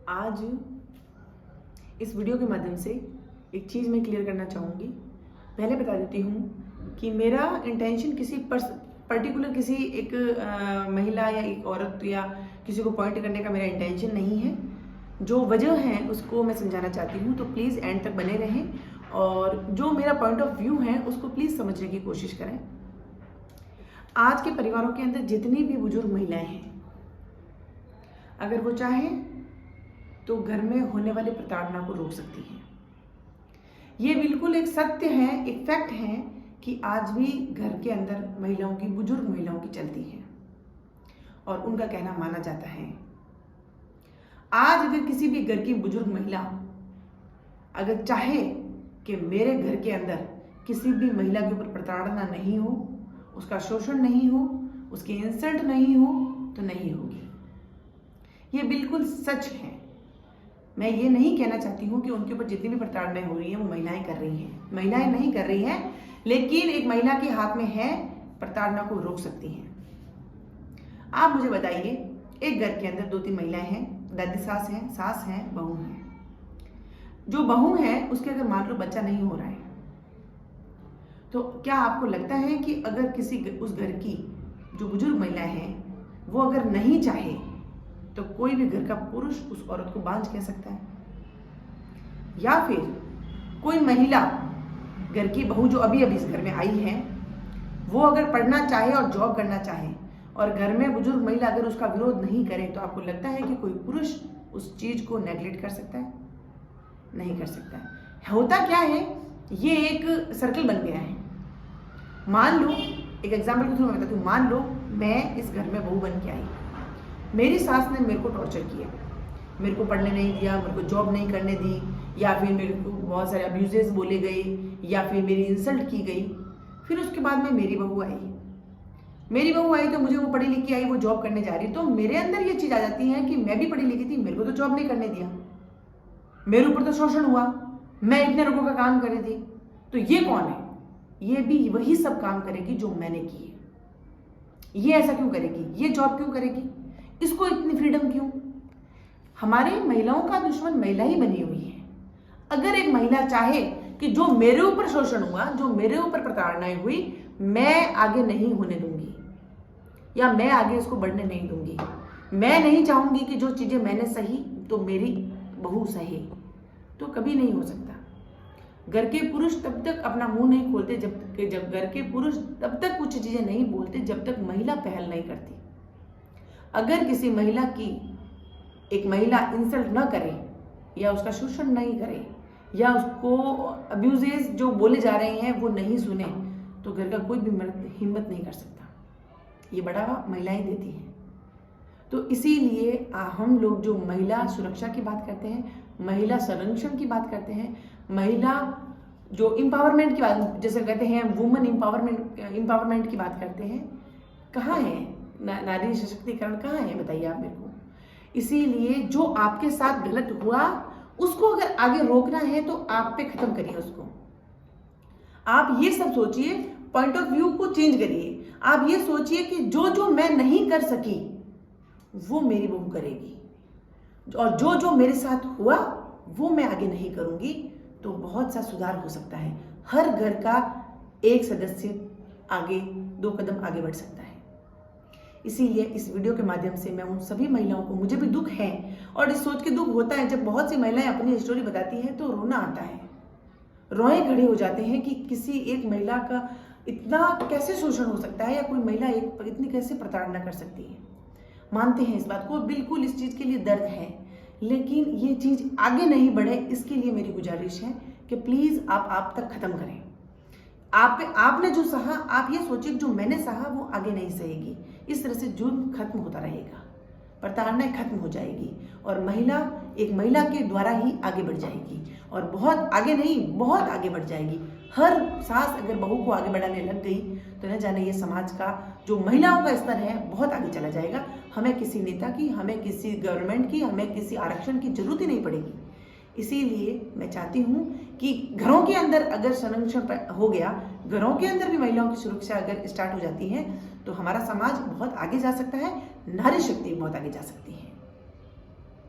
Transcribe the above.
आज इस वीडियो के माध्यम से एक चीज़ मैं क्लियर करना चाहूँगी। पहले बता देती हूँ कि मेरा इंटेंशन किसी पर्टिकुलर किसी एक महिला या एक औरत या किसी को पॉइंट करने का मेरा इंटेंशन नहीं है। जो वजह है उसको मैं समझाना चाहती हूँ, तो प्लीज़ एंड तक बने रहें और जो मेरा पॉइंट ऑफ व्यू है उसको प्लीज़ समझने की कोशिश करें। आज के परिवारों के अंदर जितनी भी बुजुर्ग महिलाएं हैं, अगर वो चाहें तो घर में होने वाली प्रताड़ना को रोक सकती हैं। ये बिल्कुल एक सत्य है, एक फैक्ट है कि आज भी घर के अंदर महिलाओं की, बुजुर्ग महिलाओं की चलती है और उनका कहना माना जाता है। आज अगर किसी भी घर की बुजुर्ग महिला अगर चाहे कि मेरे घर के अंदर किसी भी महिला के ऊपर प्रताड़ना नहीं हो, उसका शोषण नहीं हो, उसकी इंसल्ट नहीं हो, तो नहीं होगी। ये बिल्कुल सच है। मैं ये नहीं कहना चाहती हूँ कि उनके ऊपर जितनी भी प्रताड़नाएं हो रही हैं वो महिलाएं कर रही हैं। महिलाएं नहीं कर रही हैं, लेकिन एक महिला के हाथ में है, प्रताड़ना को रोक सकती हैं। आप मुझे बताइए, एक घर के अंदर 2-3 महिलाएं हैं, दादी सास हैं, बहू हैं। जो बहू है उसके अगर मान लो बच्चा नहीं हो रहा है, तो क्या आपको लगता है कि अगर उस घर की जो बुजुर्ग महिलाएं हैं वो अगर नहीं चाहे तो कोई भी घर का पुरुष उस औरत को बांझ कह सकता है? या फिर कोई महिला, घर की बहू जो अभी इस घर में आई है, वो अगर पढ़ना चाहे और जॉब करना चाहे और घर में बुजुर्ग महिला अगर उसका विरोध नहीं करे, तो आपको लगता है कि कोई पुरुष उस चीज को नेग्लेक्ट कर सकता है? नहीं कर सकता है। होता क्या है, ये एक सर्कल बन गया है। मान लो, एक एग्जाम्पल के थ्रू मैं बताती हूँ। मान लो मैं इस घर में बहू बन के आई, मेरी सास ने मेरे को टॉर्चर किया, मेरे को पढ़ने नहीं दिया, मेरे को जॉब नहीं करने दी, या फिर मेरे को बहुत सारे अब्यूजेस बोले गए, या फिर मेरी इंसल्ट की गई। फिर उसके बाद में मेरी बहू आई तो मुझे, वो पढ़ी लिखी आई, वो जॉब करने जा रही, तो मेरे अंदर ये चीज़ आ जाती है कि मैं भी पढ़ी लिखी थी, मेरे को तो जॉब नहीं करने दिया, मेरे ऊपर तो शोषण हुआ, मैं इतने लोगों का काम कर रही थी, तो ये कौन है? ये भी वही सब काम करेगी जो मैंने किए। ये ऐसा क्यों करेगी? ये जॉब क्यों करेगी? इसको इतनी फ्रीडम क्यों? हमारे महिलाओं का दुश्मन महिला ही बनी हुई है। अगर एक महिला चाहे कि जो मेरे ऊपर शोषण हुआ, जो मेरे ऊपर प्रताड़नाएं हुई, मैं आगे नहीं होने दूंगी या मैं आगे इसको बढ़ने नहीं दूंगी, मैं नहीं चाहूंगी कि जो चीजें मैंने सही तो मेरी बहू सहे, तो कभी नहीं हो सकता। घर के पुरुष तब तक अपना मुंह नहीं खोलते जब घर के पुरुष तब तक कुछ चीजें नहीं बोलते जब तक महिला पहल नहीं करती। अगर किसी महिला की, एक महिला इंसल्ट न करे या उसका शोषण नहीं करे या उसको अब्यूजेस जो बोले जा रहे हैं वो नहीं सुने, तो घर का कोई भी मर्द हिम्मत नहीं कर सकता। ये बढ़ावा महिलाएं देती हैं। तो इसीलिए हम लोग जो महिला सुरक्षा की बात करते हैं, महिला संरक्षण की बात करते हैं, महिला जो एम्पावरमेंट की बात, जैसे कहते हैं वुमेन एम्पावरमेंट की बात करते हैं, कहाँ है नारी सशक्तिकरण? कहाँ है बताइए आप मेरे को। इसीलिए जो आपके साथ गलत हुआ उसको अगर आगे रोकना है तो आप पे खत्म करिए उसको। आप ये सब सोचिए, पॉइंट ऑफ व्यू को चेंज करिए। आप ये सोचिए कि जो मैं नहीं कर सकी वो मेरी बहू करेगी, और जो मेरे साथ हुआ वो मैं आगे नहीं करूंगी, तो बहुत सा सुधार हो सकता है। हर घर का एक सदस्य आगे 2 कदम आगे बढ़ सकता है। इसीलिए इस वीडियो के माध्यम से मैं उन सभी महिलाओं को, मुझे भी दुख है और इस सोच के दुख होता है जब बहुत सी महिलाएं अपनी स्टोरी बताती हैं तो रोना आता है, रोए खड़े हो जाते हैं कि किसी एक महिला का इतना कैसे शोषण हो सकता है, या कोई महिला इतनी कैसे प्रताड़ना कर सकती है। मानते हैं इस बात को, बिल्कुल इस चीज़ के लिए दर्द है, लेकिन ये चीज़ आगे नहीं बढ़े, इसके लिए मेरी गुजारिश है कि प्लीज़ आप तक खत्म करें। आपने जो सहा, आप ये सोचिए जो मैंने सहा वो आगे नहीं सहेगी। इस तरह से जुर्म खत्म होता रहेगा, प्रताड़नाएं खत्म हो जाएगी और महिला एक महिला के द्वारा ही आगे बढ़ जाएगी, और बहुत आगे नहीं, बहुत आगे बढ़ जाएगी। हर सास अगर बहू को आगे बढ़ाने लग गई तो न जाने ये समाज का जो महिलाओं का स्तर है बहुत आगे चला जाएगा। हमें किसी नेता की, हमें किसी गवर्नमेंट की, हमें किसी आरक्षण की जरूरत ही नहीं पड़ेगी। इसीलिए मैं चाहती हूँ कि घरों के अंदर अगर संरक्षण हो गया, घरों के अंदर भी महिलाओं की सुरक्षा अगर स्टार्ट हो जाती है, तो हमारा समाज बहुत आगे जा सकता है, नारी शक्ति बहुत आगे जा सकती है।